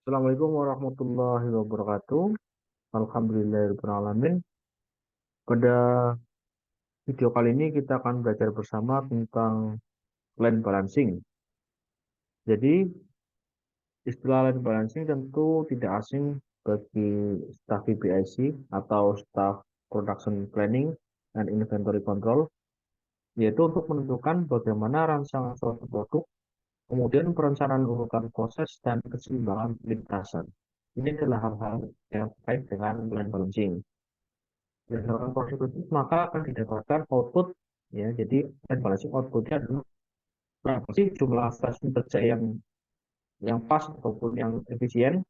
Assalamualaikum warahmatullahi wabarakatuh. Alhamdulillahirrahmanirrahim. Pada video kali ini kita akan belajar bersama tentang line balancing. Jadi, istilah line balancing tentu tidak asing bagi staf PPIC atau Staff Production Planning and Inventory Control, yaitu untuk menentukan bagaimana rangsangan suatu produk, kemudian perencanaan urutan proses dan keseimbangan lintasan. Ini adalah hal-hal yang terkait dengan line balancing. Berdasarkan proses itu maka akan didapatkan output, ya. Jadi dan balancing outputnya adalah berapa sih jumlah stasiun kerja yang pas ataupun yang efisien,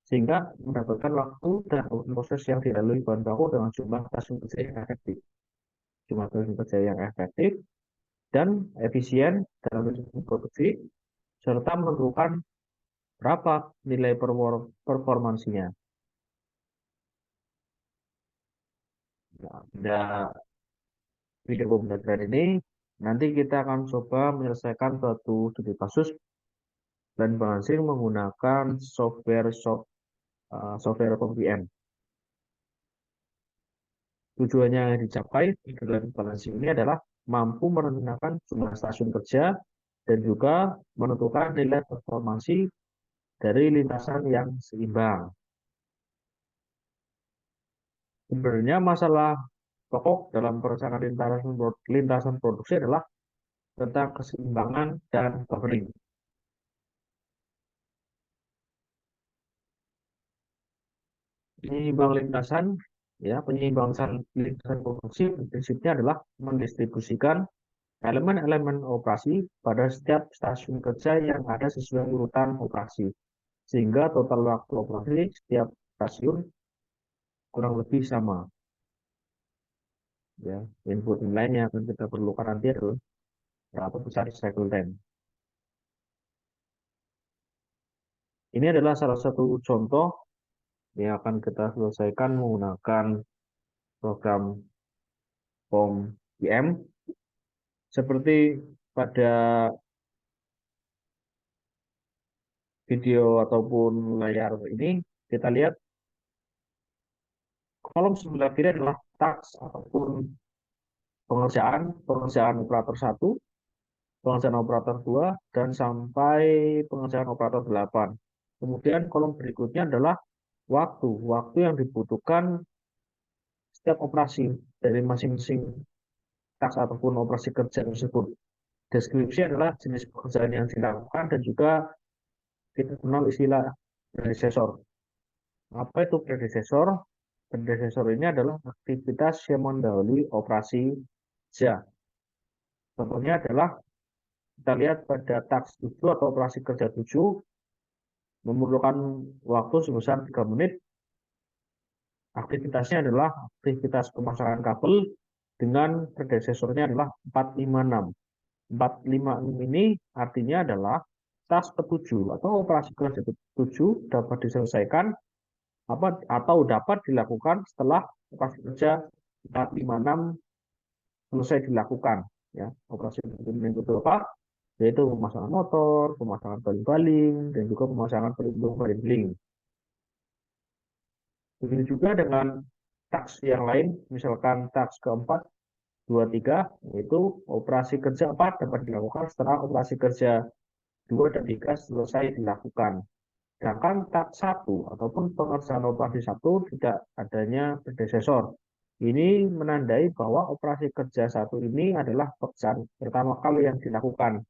sehingga mendapatkan waktu dan proses yang dilalui bahan baku dengan jumlah stasiun kerja yang efektif, jumlah stasiun kerja yang efektif dan efisien dalam produksi, serta menentukan berapa nilai performansinya. Nah, pada video pembelajaran ini nanti kita akan coba menyelesaikan suatu studi kasus dan balancing menggunakan software PPM. Tujuannya yang dicapai dengan balancing ini adalah mampu merencanakan jumlah stasiun kerja dan juga menentukan nilai performansi dari lintasan yang seimbang. Sebenarnya masalah pokok dalam perencanaan lintasan produksi adalah tentang keseimbangan dan governing. Penyeimbang lintasan, ya, penyeimbang lintasan produksi prinsipnya adalah mendistribusikan elemen-elemen operasi pada setiap stasiun kerja yang ada sesuai urutan operasi, sehingga total waktu operasi setiap stasiun kurang lebih sama. Ya, input lain yang akan kita perlukan nanti adalah berapa besar cycle time. Ini adalah salah satu contoh yang akan kita selesaikan menggunakan program POM PM. Seperti pada video ataupun layar ini, kita lihat kolom sebelah kiri adalah task ataupun pengerjaan operator 1, pengerjaan operator 2, dan sampai pengerjaan operator 8. Kemudian kolom berikutnya adalah waktu yang dibutuhkan setiap operasi dari masing-masing task ataupun operasi kerja tersebut. Deskripsi adalah jenis pekerjaan yang dilakukan dan juga kita kenal istilah predecessor. Apa itu predecessor? Predecessor ini adalah aktivitas yang mendahului operasi kerja. Contohnya adalah kita lihat pada task 7 atau operasi kerja 7 memerlukan waktu sebesar 3 menit. Aktivitasnya adalah aktivitas pemasangan kabel dengan predecessornya adalah 456. 456 ini artinya adalah task ke-7 atau operasi kerja ke-7 dapat diselesaikan atau dapat dilakukan setelah operasi kerja 456 selesai dilakukan, ya. Operasi yang itu apa? Yaitu pemasangan motor, pemasangan baling-baling, dan juga pemasangan pelindung baling-baling. Begitu juga dengan task yang lain, misalkan task keempat, 2, 3, yaitu operasi kerja 4 dapat dilakukan setelah operasi kerja 2 dan 3 selesai dilakukan. Sedangkan task 1 ataupun pengerjaan operasi 1 tidak adanya predecessor. Ini menandai bahwa operasi kerja 1 ini adalah pekerjaan pertama kali yang dilakukan,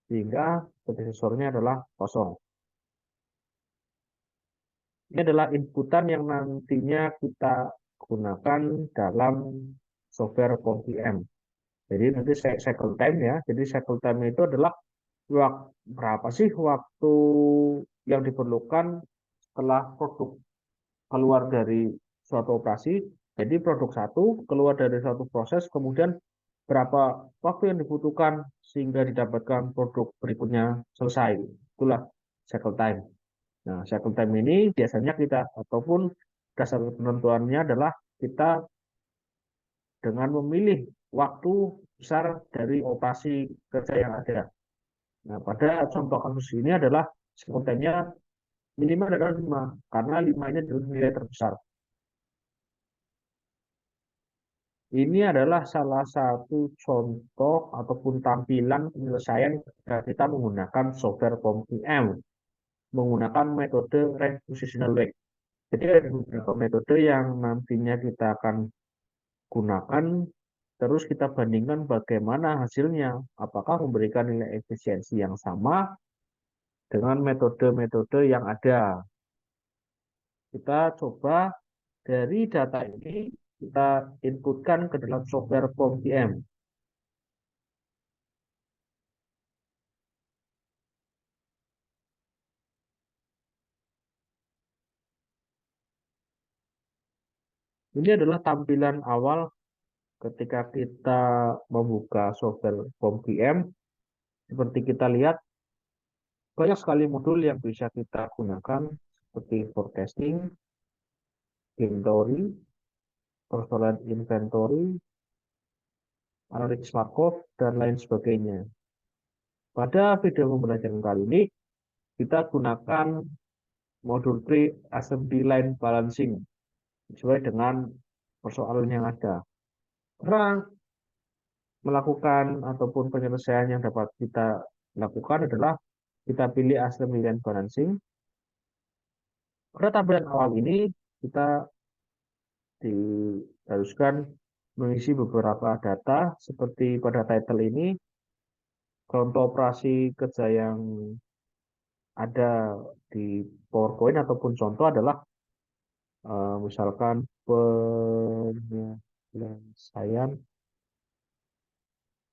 sehingga predecessornya adalah kosong. Ini adalah inputan yang nantinya kita gunakan dalam software POM. Jadi nanti cycle time, ya. Jadi cycle time itu adalah berapa sih waktu yang diperlukan setelah produk keluar dari suatu operasi. Jadi produk satu keluar dari suatu proses, kemudian berapa waktu yang dibutuhkan sehingga didapatkan produk berikutnya selesai. Itulah cycle time. Nah, cycle time ini biasanya kita ataupun dasar penentuannya adalah kita dengan memilih waktu besar dari operasi kerja yang ada. Nah, pada contoh kasus ini adalah cycle time-nya Minimal adalah 5, karena 5 ini adalah nilai terbesar. Ini adalah salah satu contoh ataupun tampilan penyelesaian ketika kita menggunakan software POM-PM, menggunakan metode rank positional weight. Jadi ada beberapa metode yang nantinya kita akan gunakan, terus kita bandingkan bagaimana hasilnya, apakah memberikan nilai efisiensi yang sama dengan metode-metode yang ada. Kita coba dari data ini, kita inputkan ke dalam software POM-PM. Ini adalah tampilan awal ketika kita membuka software POM-PM. Seperti kita lihat, banyak sekali modul yang bisa kita gunakan, seperti forecasting, game theory, persoalan inventory, analytics Markov, dan lain sebagainya. Pada video pembelajaran kali ini, kita gunakan modul pre-assembly line balancing sesuai dengan persoalan yang ada. Karena melakukan ataupun penyelesaian yang dapat kita lakukan adalah kita pilih assembly line balancing. Pada tampilan awal ini, kita diharuskan mengisi beberapa data seperti pada title ini, contoh operasi kerja yang ada di PowerPoint ataupun contoh adalah misalkan penyelesaian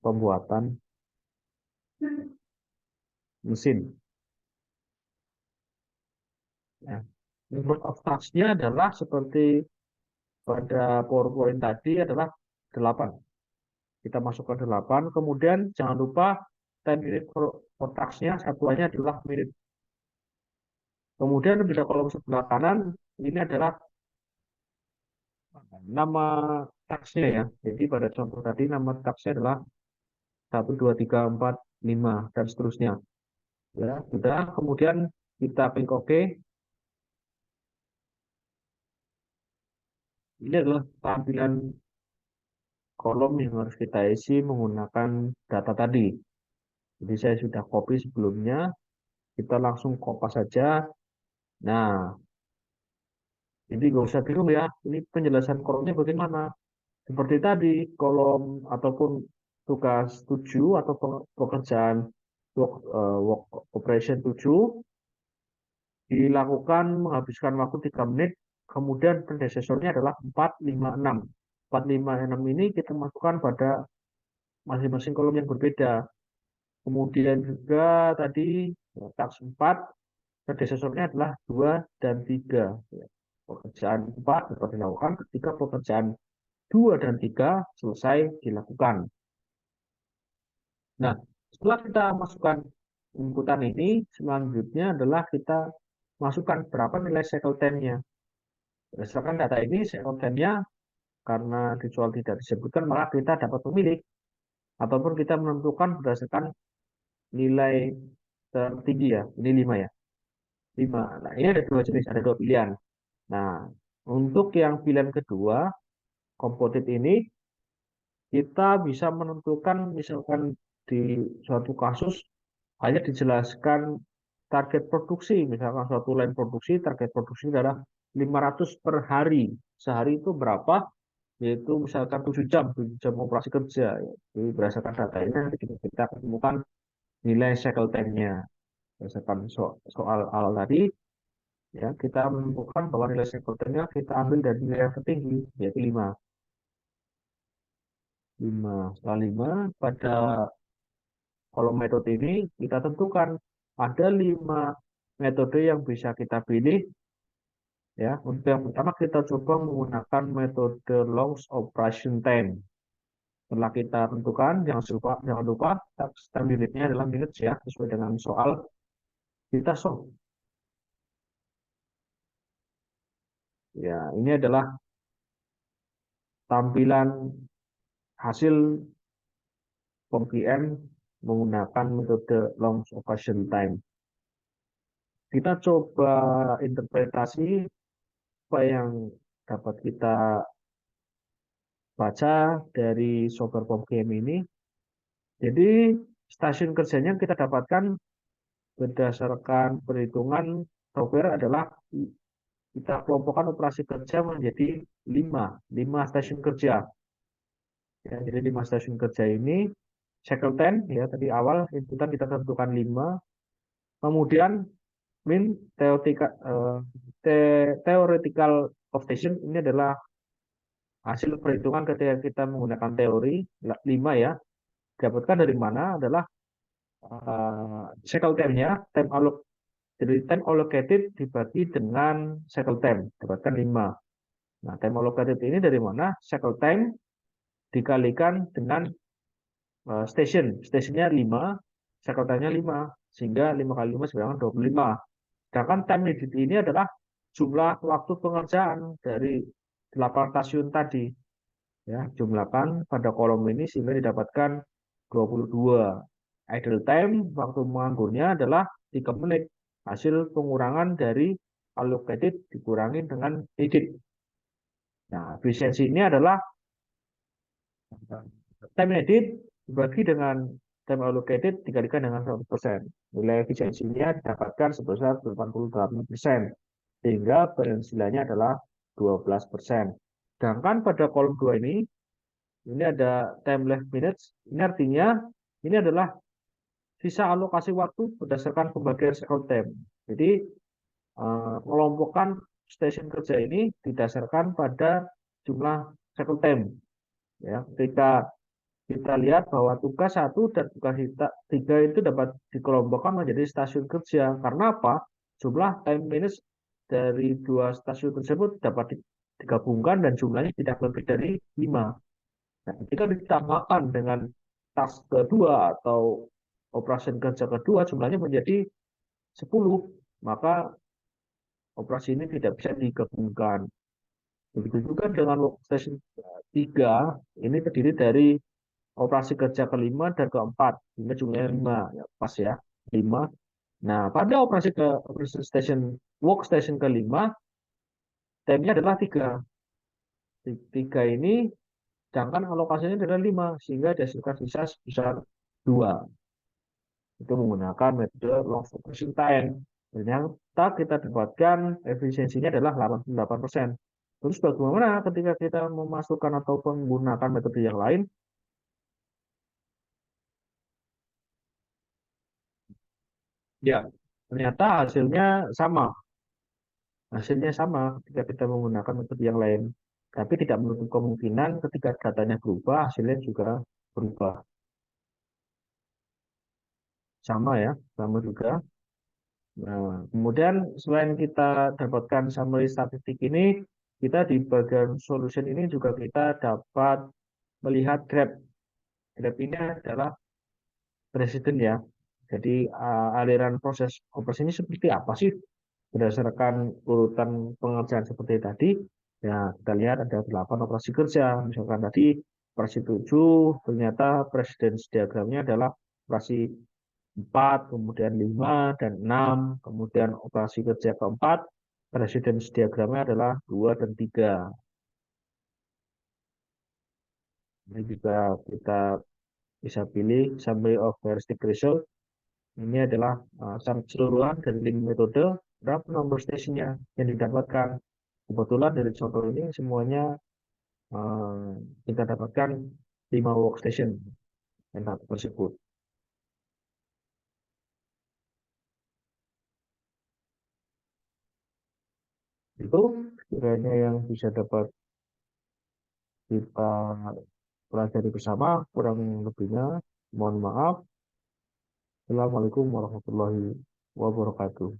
pembuatan mesin. Ya. Number of task-nya adalah seperti pada PowerPoint tadi adalah 8. Kita masukkan 8, kemudian jangan lupa time minute per task-nya satuannya adalah menit. Kemudian pada kolom sebelah kanan ini adalah nama taksnya ya. Jadi pada contoh tadi nama taksnya adalah 1, 2, 3, 4, 5 dan seterusnya. Ya, sudah. Kemudian kita klik OK. Ini adalah tampilan kolom yang harus kita isi menggunakan data tadi. Jadi saya sudah copy sebelumnya. Kita langsung kopas saja. Nah, jadi nggak usah bingung ya. Ini penjelasan kolomnya bagaimana. Seperti tadi, kolom ataupun tugas 7 atau pekerjaan work operation 7 dilakukan menghabiskan waktu 3 menit, kemudian predecessornya adalah 456. 456 ini kita masukkan pada masing-masing kolom yang berbeda. Kemudian juga tadi task 4, predecessornya adalah 2 dan 3. Pekerjaan 4 dapat dilakukan ketika pekerjaan 2 dan 3 selesai dilakukan. Nah, setelah kita masukkan inputan ini, selanjutnya adalah kita masukkan berapa nilai cycle time-nya. Berdasarkan data ini, cycle time-nya karena di soal tidak disebutkan, maka kita dapat memilih ataupun kita menentukan berdasarkan nilai tertinggi ya. Ini 5 ya. 5. Nah, ini ada dua jenis, ada dua pilihan. Nah, untuk yang pilihan kedua, composite ini, kita bisa menentukan misalkan di suatu kasus hanya dijelaskan target produksi, misalkan suatu line produksi, target produksi adalah 500 per hari. Sehari itu berapa? Yaitu misalkan 7 jam operasi kerja. Jadi berdasarkan data ini nanti kita temukan nilai cycle time-nya. Berdasarkan soal awal tadi, ya kita menentukan bahwa nilai cycle time-nya kita ambil dari nilai yang tertinggi, yaitu 5. 5. Setelah 5, pada kolom metode ini kita tentukan ada 5 metode yang bisa kita pilih. Ya, untuk yang pertama kita coba menggunakan metode long operation time. Setelah kita tentukan, jangan lupa time unitnya adalah minutes ya, sesuai dengan soal kita solve. Ya, ini adalah tampilan hasil POM-PM menggunakan metode long operation time. Kita coba interpretasi apa yang dapat kita baca dari software POPGame ini. Jadi stasiun kerjanya kita dapatkan berdasarkan perhitungan software adalah kita kelompokkan operasi kerja menjadi lima stasiun kerja. Ya, jadi 5 stasiun kerja ini cycle time ya tadi awal inputan kita tentukan 5. Kemudian min theoretical of station ini adalah hasil perhitungan ketika kita menggunakan teori 5 ya. Dapatkan dari mana adalah cycle time-nya, jadi time allocated dibagi dengan cycle time, dapatkan 5. Nah, time allocated ini dari mana? Cycle time dikalikan dengan station. Stationnya 5, cycle time-nya 5. Sehingga 5 kali 5 sebenarnya 25. Sedangkan time needed ini adalah jumlah waktu pengerjaan dari 8 stasiun tadi. Ya, jumlahkan pada kolom ini sehingga didapatkan 22. Idle time, waktu menganggurnya adalah 3 menit. Hasil pengurangan dari allocated dikurangi dengan needed. Nah, efisiensi ini adalah time needed dibagi dengan time allocated dikalikan dengan 100%. Nilai efisiensinya didapatkan sebesar 88%. Sehingga penghasilannya adalah 12%. Sedangkan pada kolom 2 ini ada time left minutes. Ini artinya ini adalah sisa alokasi waktu berdasarkan pembagian cycle time. Jadi mengelompokkan stasiun kerja ini didasarkan pada jumlah cycle time. Ya, ketika kita lihat bahwa tugas 1 dan tugas 3 itu dapat dikelompokkan menjadi stasiun kerja. Karena apa? Jumlah time minutes dari 2 stasiun tersebut dapat digabungkan dan jumlahnya tidak lebih dari 5. Nah, ketika ditambahkan dengan task kedua atau operasi kerja kedua jumlahnya menjadi 10, maka operasi ini tidak bisa digabungkan. Begitu juga dengan workstation 3, ini terdiri dari operasi kerja kelima dan keempat, sehingga jumlahnya 5, ya, pas ya, 5. Nah, pada operasi workstation kelima, time-nya adalah 3. 3 ini, sedangkan alokasinya adalah 5, sehingga dihasilkan sisa sebesar 2. Itu menggunakan metode long operation time. Ternyata kita dapatkan efisiensinya adalah 88%. Terus bagaimana ketika kita memasukkan atau menggunakan metode yang lain? Ya, ternyata hasilnya sama ketika kita menggunakan metode yang lain. Tapi tidak menutup kemungkinan ketika datanya berubah, hasilnya juga berubah. Sama ya, sama juga. Nah, kemudian selain kita dapatkan summary statistik ini, kita di bagian solution ini juga kita dapat melihat grab. Grab ini adalah presiden ya. Jadi aliran proses operasi ini seperti apa sih? Berdasarkan urutan pengerjaan seperti tadi, ya kita lihat ada 8 operasi kerja. Misalkan tadi operasi 7, ternyata presiden diagramnya adalah operasi 4, kemudian 5 dan 6, kemudian operasi kerja keempat, presiden diagramnya adalah 2 dan 3. Ini juga kita bisa pilih summary of heuristic result. Ini adalah syarat keseluruhan dari 5 metode, berapa nomor stationnya yang didapatkan. Kebetulan dari contoh ini semuanya eh, kita dapatkan 5 workstation tersebut. Itu kiranya yang bisa dapat kita pelajari bersama, kurang lebihnya mohon maaf. Assalamualaikum warahmatullahi wabarakatuh.